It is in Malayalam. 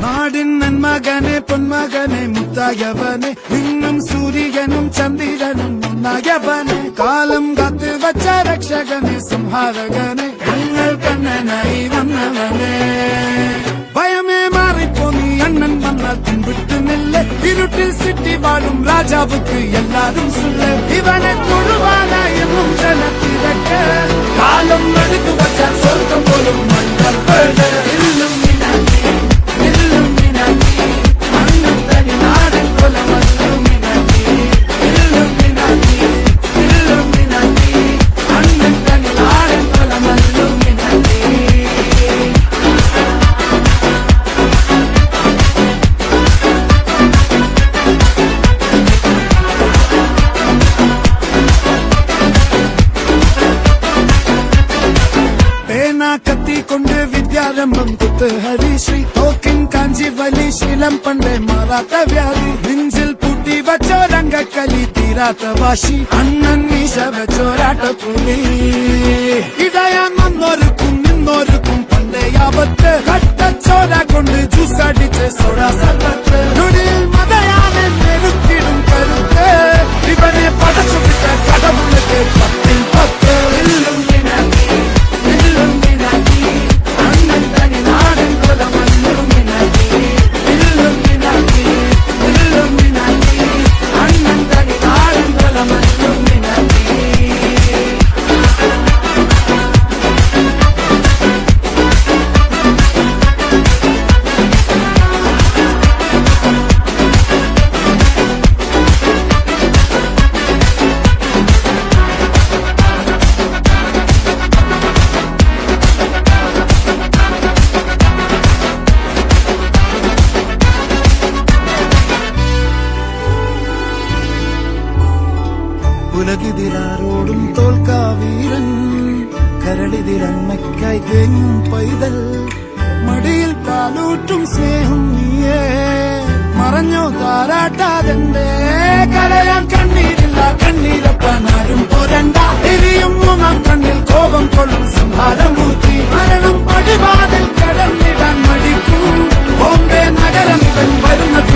നാടിൻ നന്മകനെ പൊന്മകനെ മുത്തായവനെ നിന്നും സൂര്യനും ചന്ദ്രനും ഒന്നായവനെ കാലം കാത്ത് വച്ച രക്ഷകനെ സംഹാരകനെ ഞങ്ങൾ കണ്ണനായി വന്നവനെ ഭയമേ മാറിപ്പോ നീ അണ്ണൻ വന്നാൽ പിൻവിട്ടു നില്ല ഇരുട്ടിൽ സിറ്റി വാഴും രാജാവുക്ക് എല്ലാരും സുല്ല ഇവനെ തൊഴുവാന എന്നും ജനത്തിരക്ക് കാലം എടുത്തു വച്ചാൽ സ്വർഗം പോലും മണ്ണപ്പേട് കത്തിക്കൊണ്ട് വിദ്യാരംഭം കുത്ത് ഹരിശ്രീ തോക്കിൻ കാഞ്ചി വലി ശീലം പണ്ടേ മാറാത്ത വ്യാധി നെഞ്ചിൽ പൂട്ടി വച്ചോരംഗക്കലി തീരാത്ത വാശി അണ്ണൻ മീശ വെച്ചോരാട്ടപ്പുലി ഇടയാൻ വന്നോർക്കും നിന്നോർക്കും പണ്ടേ ആപത്ത് കട്ടച്ചോര കൊണ്ട് ജ്യൂസടിച്ച് സോഡാ സർബത്ത് നൊടിയിൽ മതയാനെ നെരുക്കിടും കരുത്ത് ഇവനെ പടച്ചുവിട്ട കടവുള്ളത് 10 ഉലകിതിരാരോടും തോൽക്കാവീരൻ കരളിതിരമ്മയ്ക്കായി തേങ്ങും പൈതൽ മടിയിൽ പാലൂറ്റും സ്നേഹം നീയേ മറഞ്ഞോ താരാട്ടാതെന്റെ കരയാൻ കണ്ണീരില്ല കണ്ണീരപ്പാനാരും പോരണ്ട എരിയും മുഖം കണ്ണിൽ കോപം കൊള്ളും സംഹാരമൂർത്തി മരണം പടിവാതിൽ കടന്നിടാൻ മടിക്കും ബോംബെ നഗരം ഇവൻ വരുന്നത്